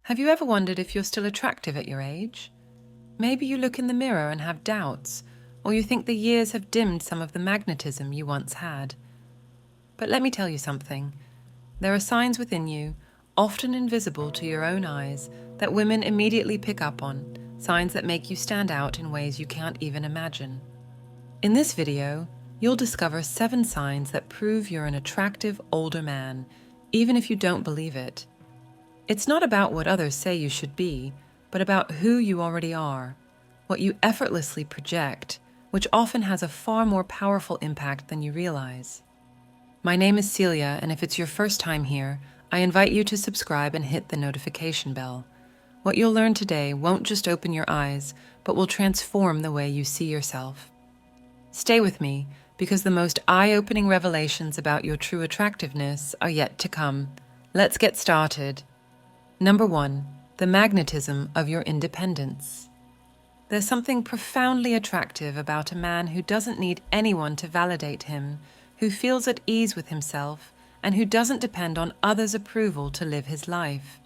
Have you ever wondered if you're still attractive at your age? Maybe you look in the mirror and have doubts, or you think the years have dimmed some of the magnetism you once had. But let me tell you something. There are signs within you, often invisible to your own eyes, that women immediately pick up on, signs that make you stand out in ways you can't even imagine. In this video, you'll discover 7 signs that prove you're an attractive older man, even if you don't believe it. It's not about what others say you should be, but about who you already are, what you effortlessly project, which often has a far more powerful impact than you realize. My name is Celia, and if it's your first time here, I invite you to subscribe and hit the notification bell. What you'll learn today won't just open your eyes, but will transform the way you see yourself. Stay with me, because the most eye-opening revelations about your true attractiveness are yet to come. Let's get started. Number 1, the magnetism of your independence. There's something profoundly attractive about a man who doesn't need anyone to validate him, who feels at ease with himself, and who doesn't depend on others' approval to live his life.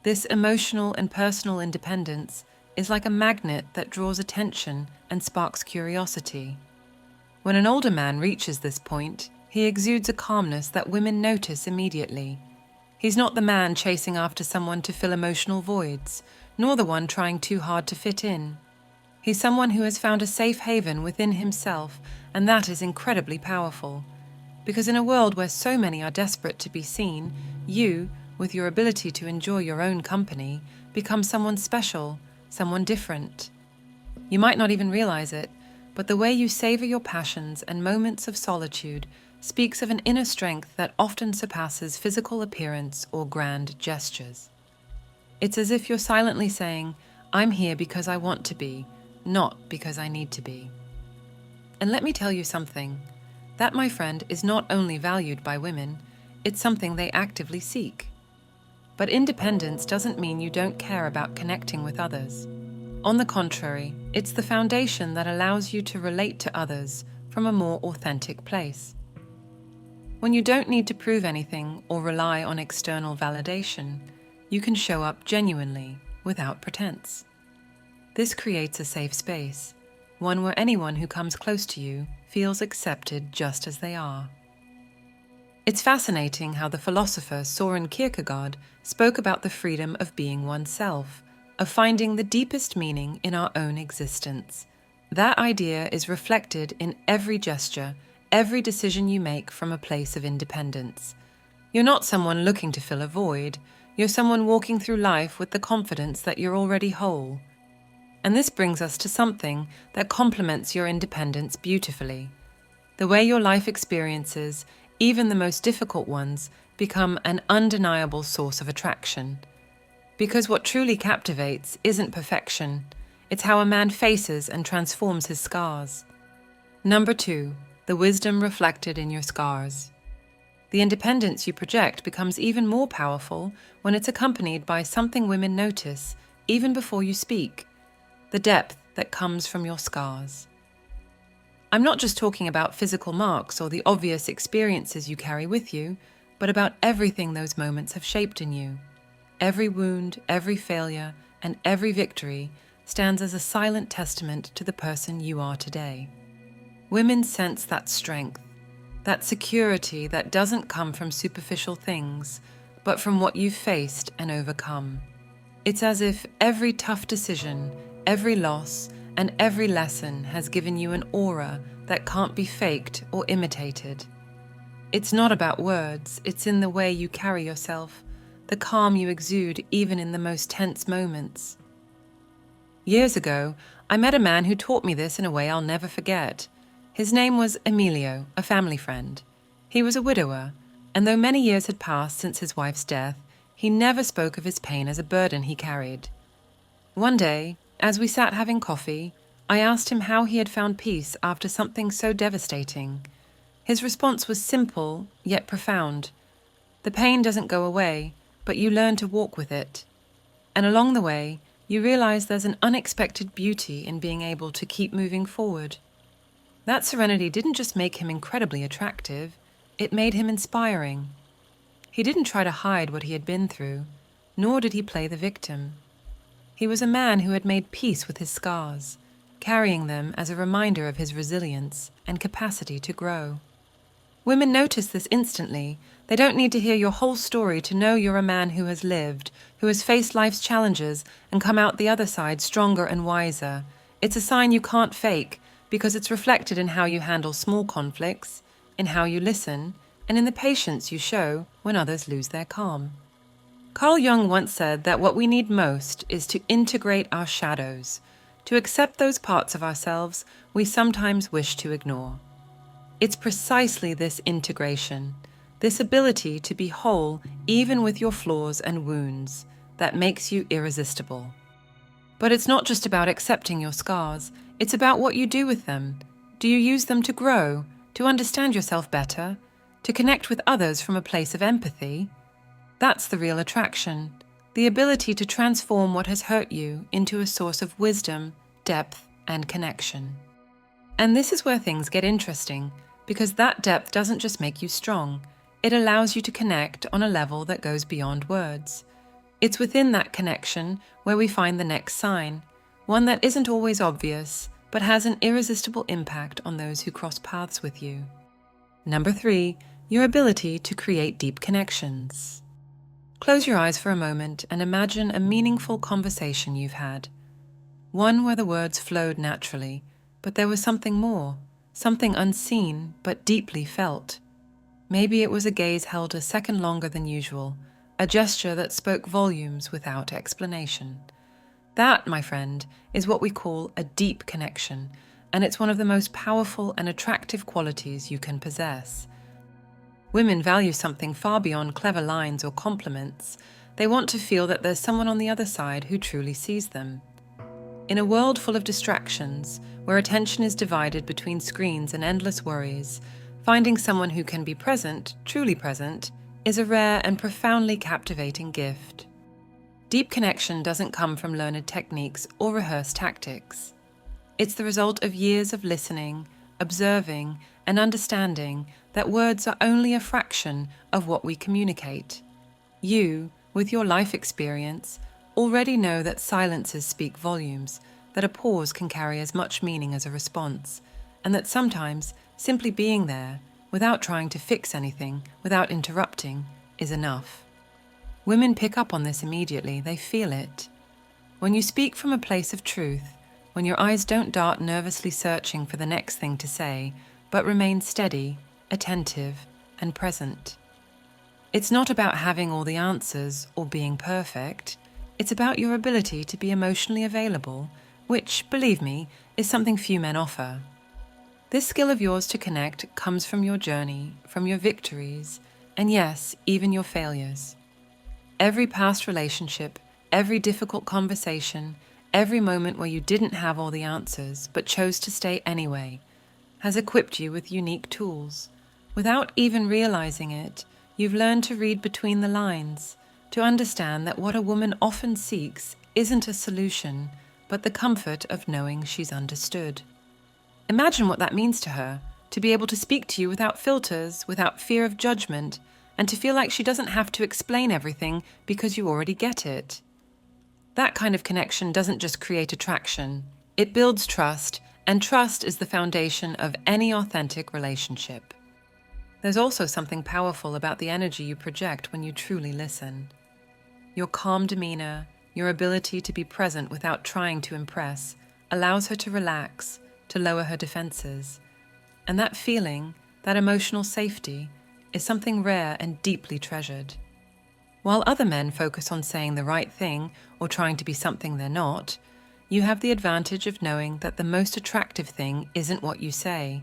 This emotional and personal independence is like a magnet that draws attention and sparks curiosity. When an older man reaches this point, he exudes a calmness that women notice immediately. He's not the man chasing after someone to fill emotional voids, nor the one trying too hard to fit in. He's someone who has found a safe haven within himself, and that is incredibly powerful. Because in a world where so many are desperate to be seen, you, with your ability to enjoy your own company, become someone special, someone different. You might not even realize it, but the way you savor your passions and moments of solitude speaks of an inner strength that often surpasses physical appearance or grand gestures. It's as if you're silently saying, "I'm here because I want to be, not because I need to be." And let me tell you something. That, my friend, is not only valued by women, it's something they actively seek. But independence doesn't mean you don't care about connecting with others. On the contrary, it's the foundation that allows you to relate to others from a more authentic place. When you don't need to prove anything or rely on external validation, you can show up genuinely, without pretense. This creates a safe space, one where anyone who comes close to you feels accepted just as they are. It's fascinating how the philosopher Søren Kierkegaard spoke about the freedom of being oneself, of finding the deepest meaning in our own existence. That idea is reflected in every gesture, every decision you make from a place of independence. You're not someone looking to fill a void. You're someone walking through life with the confidence that you're already whole. And this brings us to something that complements your independence beautifully. The way your life experiences, even the most difficult ones, become an undeniable source of attraction. Because what truly captivates isn't perfection. It's how a man faces and transforms his scars. Number 2, the wisdom reflected in your scars. The independence you project becomes even more powerful when it's accompanied by something women notice, even before you speak: the depth that comes from your scars. I'm not just talking about physical marks or the obvious experiences you carry with you, but about everything those moments have shaped in you. Every wound, every failure, and every victory stands as a silent testament to the person you are today. Women sense that strength, that security that doesn't come from superficial things, but from what you've faced and overcome. It's as if every tough decision, every loss, and every lesson has given you an aura that can't be faked or imitated. It's not about words, it's in the way you carry yourself, the calm you exude even in the most tense moments. Years ago, I met a man who taught me this in a way I'll never forget. His name was Emilio, a family friend. He was a widower, and though many years had passed since his wife's death, he never spoke of his pain as a burden he carried. One day, as we sat having coffee, I asked him how he had found peace after something so devastating. His response was simple, yet profound. The pain doesn't go away, but you learn to walk with it. And along the way, you realize there's an unexpected beauty in being able to keep moving forward. That serenity didn't just make him incredibly attractive, it made him inspiring. He didn't try to hide what he had been through. nor did he play the victim. He was a man who had made peace with his scars, carrying them as a reminder of his resilience and capacity to grow. Women notice this instantly. They don't need to hear your whole story to know you're a man who has lived, who has faced life's challenges and come out the other side stronger and wiser. It's a sign you can't fake because it's reflected in how you handle small conflicts, in how you listen, and in the patience you show when others lose their calm. Carl Jung once said that what we need most is to integrate our shadows, to accept those parts of ourselves we sometimes wish to ignore. It's precisely this integration, this ability to be whole even with your flaws and wounds, that makes you irresistible. But it's not just about accepting your scars, it's about what you do with them. Do you use them to grow, to understand yourself better, to connect with others from a place of empathy? That's the real attraction, the ability to transform what has hurt you into a source of wisdom, depth, and connection. And this is where things get interesting, because that depth doesn't just make you strong, it allows you to connect on a level that goes beyond words. It's within that connection where we find the next sign, one that isn't always obvious, but has an irresistible impact on those who cross paths with you. Number 3, your ability to create deep connections. Close your eyes for a moment and imagine a meaningful conversation you've had. One where the words flowed naturally, but there was something more, something unseen but deeply felt. Maybe it was a gaze held a second longer than usual, a gesture that spoke volumes without explanation. That, my friend, is what we call a deep connection, and it's one of the most powerful and attractive qualities you can possess. Women value something far beyond clever lines or compliments. They want to feel that there's someone on the other side who truly sees them. In a world full of distractions, where attention is divided between screens and endless worries, finding someone who can be present, truly present, is a rare and profoundly captivating gift. Deep connection doesn't come from learned techniques or rehearsed tactics. It's the result of years of listening, observing, and understanding that words are only a fraction of what we communicate. You, with your life experience, already know that silences speak volumes, that a pause can carry as much meaning as a response, and that sometimes simply being there, without trying to fix anything, without interrupting, is enough. Women pick up on this immediately, they feel it. When you speak from a place of truth, when your eyes don't dart nervously searching for the next thing to say, but remain steady, attentive, and present. It's not about having all the answers or being perfect. It's about your ability to be emotionally available, which, believe me, is something few men offer. This skill of yours to connect comes from your journey, from your victories, and yes, even your failures. Every past relationship, every difficult conversation, every moment where you didn't have all the answers but chose to stay anyway, has equipped you with unique tools. Without even realizing it, you've learned to read between the lines, to understand that what a woman often seeks isn't a solution, but the comfort of knowing she's understood. Imagine what that means to her, to be able to speak to you without filters, without fear of judgment, and to feel like she doesn't have to explain everything because you already get it. That kind of connection doesn't just create attraction, it builds trust, and trust is the foundation of any authentic relationship. There's also something powerful about the energy you project when you truly listen. Your calm demeanor, your ability to be present without trying to impress, allows her to relax, to lower her defenses. And that feeling, that emotional safety, is something rare and deeply treasured. While other men focus on saying the right thing or trying to be something they're not, you have the advantage of knowing that the most attractive thing isn't what you say.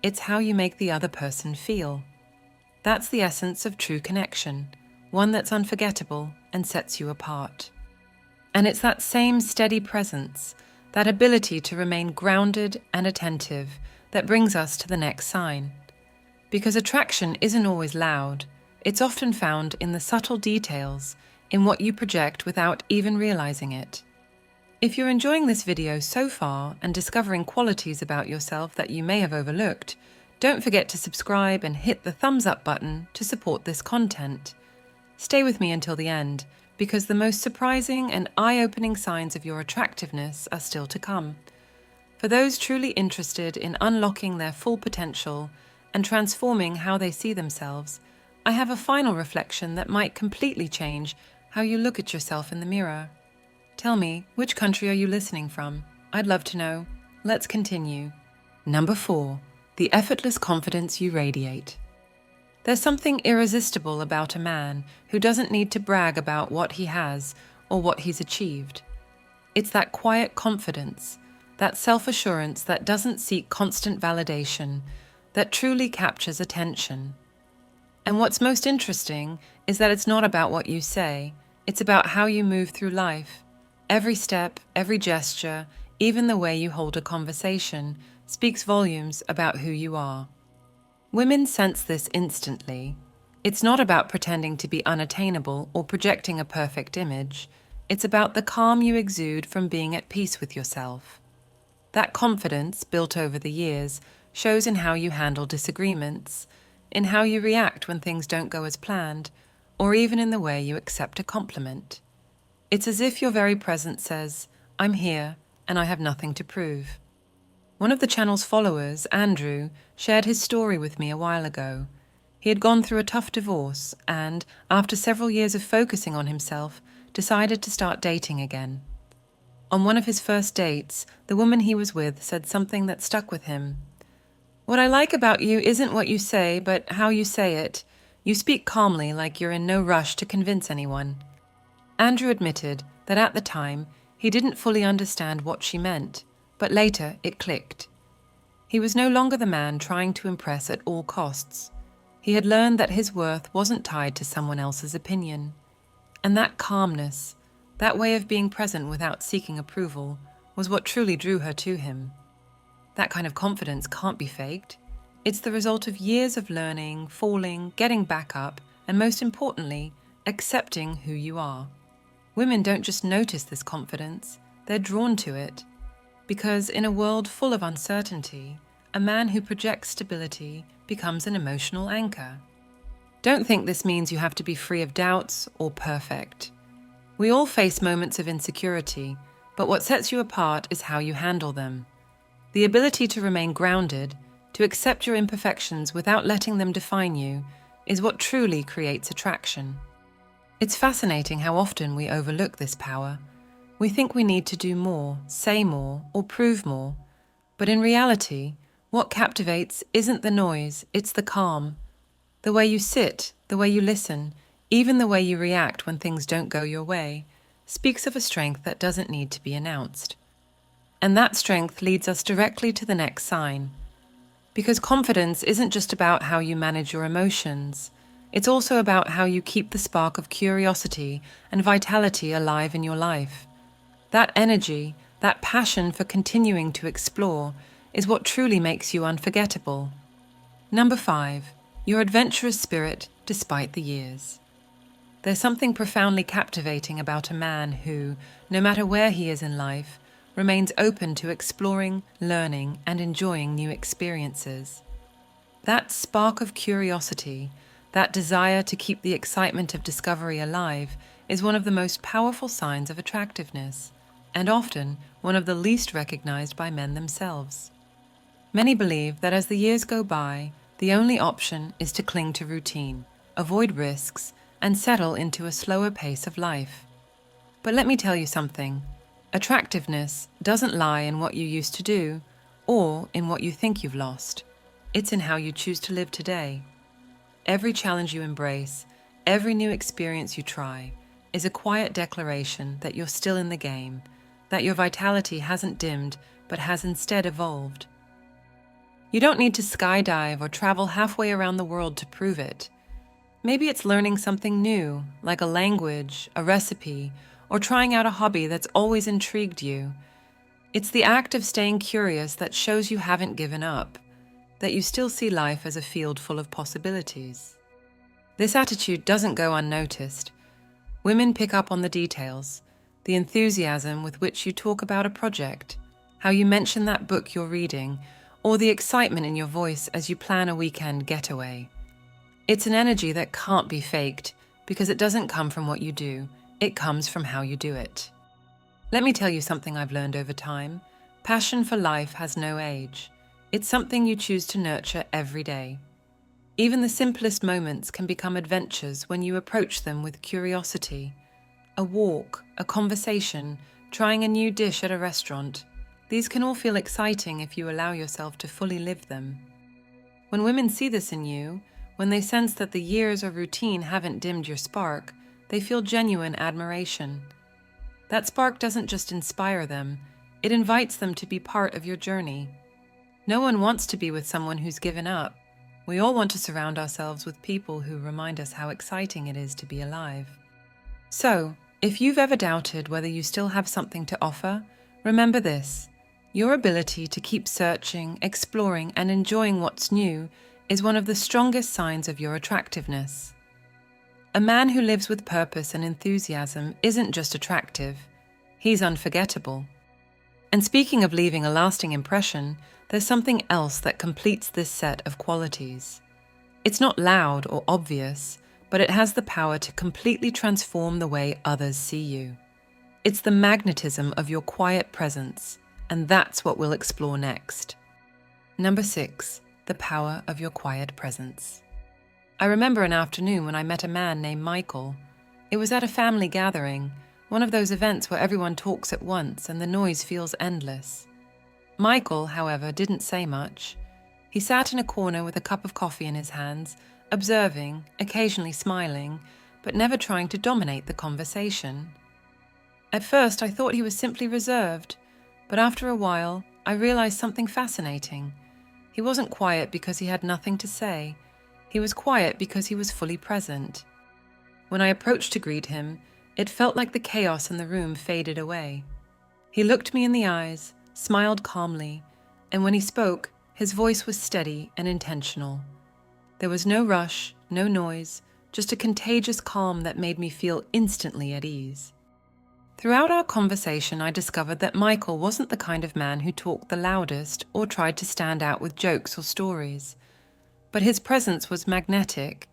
It's how you make the other person feel. That's the essence of true connection, one that's unforgettable and sets you apart. And it's that same steady presence, that ability to remain grounded and attentive, that brings us to the next sign. Because attraction isn't always loud, it's often found in the subtle details, in what you project without even realizing it. If you're enjoying this video so far and discovering qualities about yourself that you may have overlooked, don't forget to subscribe and hit the thumbs up button to support this content. Stay with me until the end, because the most surprising and eye-opening signs of your attractiveness are still to come. For those truly interested in unlocking their full potential and transforming how they see themselves, I have a final reflection that might completely change how you look at yourself in the mirror. Tell me, which country are you listening from? I'd love to know. Let's continue. Number 4, the effortless confidence you radiate. There's something irresistible about a man who doesn't need to brag about what he has or what he's achieved. It's that quiet confidence, that self-assurance that doesn't seek constant validation, that truly captures attention. And what's most interesting is that it's not about what you say, it's about how you move through life. Every step, every gesture, even the way you hold a conversation, speaks volumes about who you are. Women sense this instantly. It's not about pretending to be unattainable or projecting a perfect image. It's about the calm you exude from being at peace with yourself. That confidence, built over the years, shows in how you handle disagreements, in how you react when things don't go as planned, or even in the way you accept a compliment. It's as if your very presence says, "I'm here, and I have nothing to prove." One of the channel's followers, Andrew, shared his story with me a while ago. He had gone through a tough divorce and, after several years of focusing on himself, decided to start dating again. On one of his first dates, the woman he was with said something that stuck with him. "What I like about you isn't what you say, but how you say it. You speak calmly, like you're in no rush to convince anyone." Andrew admitted that at the time, he didn't fully understand what she meant, but later it clicked. He was no longer the man trying to impress at all costs. He had learned that his worth wasn't tied to someone else's opinion. And that calmness, that way of being present without seeking approval, was what truly drew her to him. That kind of confidence can't be faked. It's the result of years of learning, falling, getting back up, and most importantly, accepting who you are. Women don't just notice this confidence, they're drawn to it. Because in a world full of uncertainty, a man who projects stability becomes an emotional anchor. Don't think this means you have to be free of doubts or perfect. We all face moments of insecurity, but what sets you apart is how you handle them. The ability to remain grounded, to accept your imperfections without letting them define you, is what truly creates attraction. It's fascinating how often we overlook this power. We think we need to do more, say more, or prove more. But in reality, what captivates isn't the noise, it's the calm. The way you sit, the way you listen, even the way you react when things don't go your way, speaks of a strength that doesn't need to be announced. And that strength leads us directly to the next sign. Because confidence isn't just about how you manage your emotions, it's also about how you keep the spark of curiosity and vitality alive in your life. That energy, that passion for continuing to explore, is what truly makes you unforgettable. Number 5, your adventurous spirit despite the years. There's something profoundly captivating about a man who, no matter where he is in life, remains open to exploring, learning, and enjoying new experiences. That spark of curiosity, that desire to keep the excitement of discovery alive, is one of the most powerful signs of attractiveness, and often one of the least recognized by men themselves. Many believe that as the years go by, the only option is to cling to routine, avoid risks, and settle into a slower pace of life. But let me tell you something. Attractiveness doesn't lie in what you used to do, or in what you think you've lost. It's in how you choose to live today. Every challenge you embrace, every new experience you try, is a quiet declaration that you're still in the game, that your vitality hasn't dimmed, but has instead evolved. You don't need to skydive or travel halfway around the world to prove it. Maybe it's learning something new, like a language, a recipe, or trying out a hobby that's always intrigued you. It's the act of staying curious that shows you haven't given up, that you still see life as a field full of possibilities. This attitude doesn't go unnoticed. Women pick up on the details, the enthusiasm with which you talk about a project, how you mention that book you're reading, or the excitement in your voice as you plan a weekend getaway. It's an energy that can't be faked because it doesn't come from what you do. It comes from how you do it. Let me tell you something I've learned over time. Passion for life has no age. It's something you choose to nurture every day. Even the simplest moments can become adventures when you approach them with curiosity. A walk, a conversation, trying a new dish at a restaurant. These can all feel exciting if you allow yourself to fully live them. When women see this in you, when they sense that the years of routine haven't dimmed your spark, they feel genuine admiration. That spark doesn't just inspire them, it invites them to be part of your journey. No one wants to be with someone who's given up. We all want to surround ourselves with people who remind us how exciting it is to be alive. So, if you've ever doubted whether you still have something to offer, remember this. Your ability to keep searching, exploring, and enjoying what's new is one of the strongest signs of your attractiveness. A man who lives with purpose and enthusiasm isn't just attractive, he's unforgettable. And speaking of leaving a lasting impression, there's something else that completes this set of qualities. It's not loud or obvious, but it has the power to completely transform the way others see you. It's the magnetism of your quiet presence, and that's what we'll explore next. Number 6, the power of your quiet presence. I remember an afternoon when I met a man named Michael. It was at a family gathering, one of those events where everyone talks at once and the noise feels endless. Michael, however, didn't say much. He sat in a corner with a cup of coffee in his hands, observing, occasionally smiling, but never trying to dominate the conversation. At first, I thought he was simply reserved, but after a while, I realized something fascinating. He wasn't quiet because he had nothing to say. He was quiet because he was fully present. When I approached to greet him, it felt like the chaos in the room faded away. He looked me in the eyes, smiled calmly, and when he spoke, his voice was steady and intentional. There was no rush, no noise, just a contagious calm that made me feel instantly at ease. Throughout our conversation, I discovered that Michael wasn't the kind of man who talked the loudest or tried to stand out with jokes or stories. But his presence was magnetic.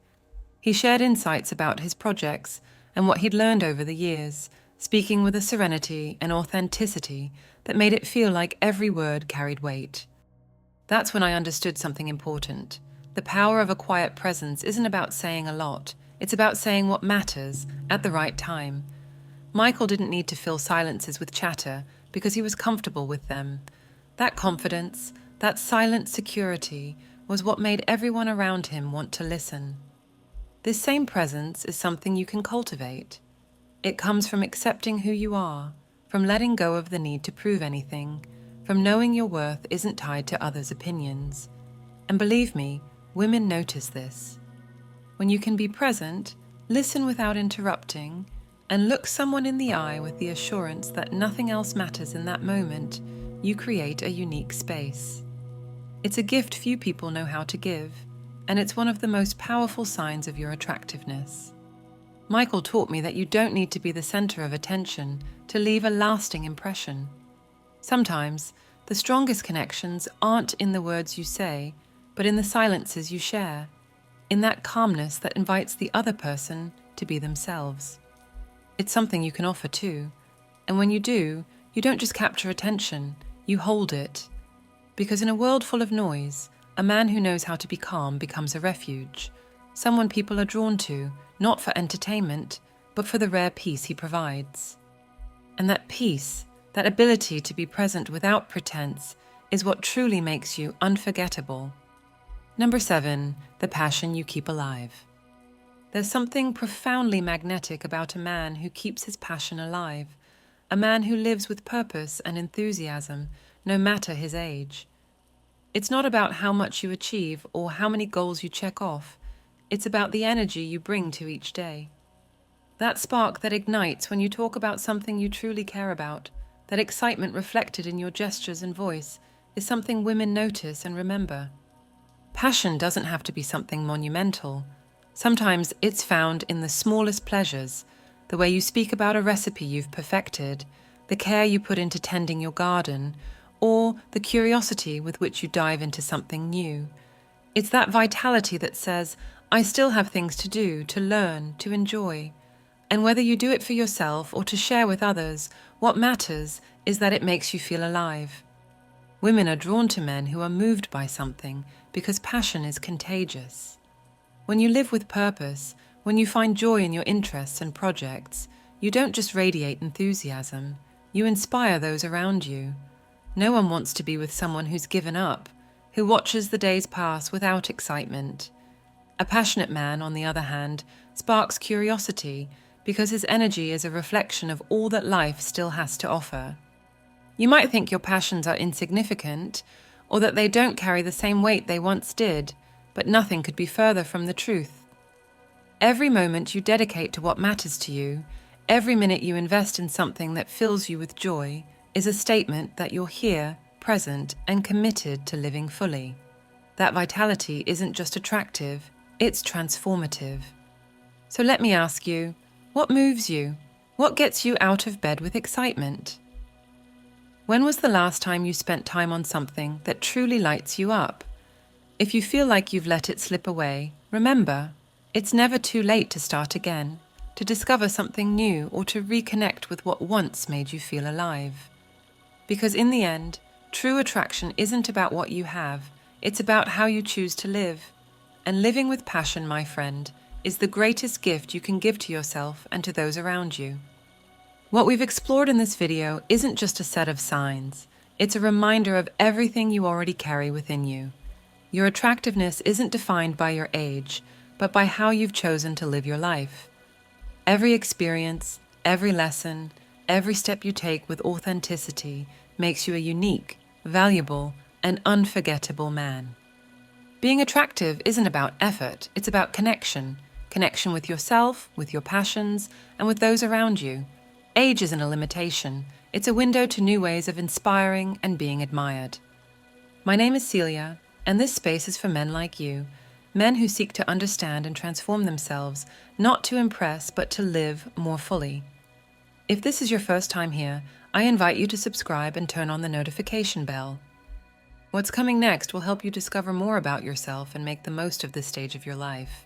He shared insights about his projects and what he'd learned over the years, speaking with a serenity and authenticity that made it feel like every word carried weight. That's when I understood something important. The power of a quiet presence isn't about saying a lot, it's about saying what matters at the right time. Michael didn't need to fill silences with chatter because he was comfortable with them. That confidence, that silent security, was what made everyone around him want to listen. This same presence is something you can cultivate. It comes from accepting who you are, from letting go of the need to prove anything, from knowing your worth isn't tied to others' opinions. And believe me, women notice this. When you can be present, listen without interrupting, and look someone in the eye with the assurance that nothing else matters in that moment, you create a unique space. It's a gift few people know how to give, and it's one of the most powerful signs of your attractiveness. Michael taught me that you don't need to be the center of attention to leave a lasting impression. Sometimes, the strongest connections aren't in the words you say, but in the silences you share, in that calmness that invites the other person to be themselves. It's something you can offer too, and when you do, you don't just capture attention, you hold it. Because in a world full of noise, a man who knows how to be calm becomes a refuge, someone people are drawn to, not for entertainment, but for the rare peace he provides. And that peace, that ability to be present without pretense, is what truly makes you unforgettable. Number 7, the passion you keep alive. There's something profoundly magnetic about a man who keeps his passion alive, a man who lives with purpose and enthusiasm, no matter his age. It's not about how much you achieve or how many goals you check off. It's about the energy you bring to each day. That spark that ignites when you talk about something you truly care about, that excitement reflected in your gestures and voice, is something women notice and remember. Passion doesn't have to be something monumental. Sometimes it's found in the smallest pleasures, the way you speak about a recipe you've perfected, the care you put into tending your garden, or the curiosity with which you dive into something new. It's that vitality that says, I still have things to do, to learn, to enjoy. And whether you do it for yourself or to share with others, what matters is that it makes you feel alive. Women are drawn to men who are moved by something because passion is contagious. When you live with purpose, when you find joy in your interests and projects, you don't just radiate enthusiasm, you inspire those around you. No one wants to be with someone who's given up, who watches the days pass without excitement. A passionate man, on the other hand, sparks curiosity because his energy is a reflection of all that life still has to offer. You might think your passions are insignificant, or that they don't carry the same weight they once did, but nothing could be further from the truth. Every moment you dedicate to what matters to you, every minute you invest in something that fills you with joy, is a statement that you're here, present, and committed to living fully. That vitality isn't just attractive, it's transformative. So let me ask you, what moves you? What gets you out of bed with excitement? When was the last time you spent time on something that truly lights you up? If you feel like you've let it slip away, remember, it's never too late to start again, to discover something new or to reconnect with what once made you feel alive. Because in the end, true attraction isn't about what you have, it's about how you choose to live. And living with passion, my friend, is the greatest gift you can give to yourself and to those around you. What we've explored in this video isn't just a set of signs, it's a reminder of everything you already carry within you. Your attractiveness isn't defined by your age, but by how you've chosen to live your life. Every experience, every lesson, every step you take with authenticity makes you a unique, valuable, and unforgettable man. Being attractive isn't about effort, it's about connection. Connection with yourself, with your passions, and with those around you. Age isn't a limitation, it's a window to new ways of inspiring and being admired. My name is Celia, and this space is for men like you, men who seek to understand and transform themselves, not to impress but to live more fully. If this is your first time here, I invite you to subscribe and turn on the notification bell. What's coming next will help you discover more about yourself and make the most of this stage of your life.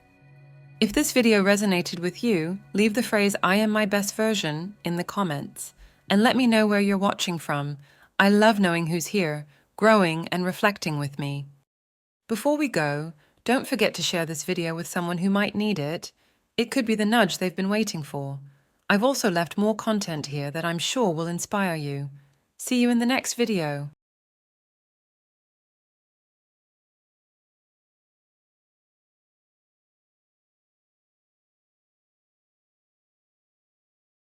If this video resonated with you, leave the phrase "I am my best version" in the comments, and let me know where you're watching from. I love knowing who's here, growing and reflecting with me. Before we go, don't forget to share this video with someone who might need it. It could be the nudge they've been waiting for. I've also left more content here that I'm sure will inspire you. See you in the next video.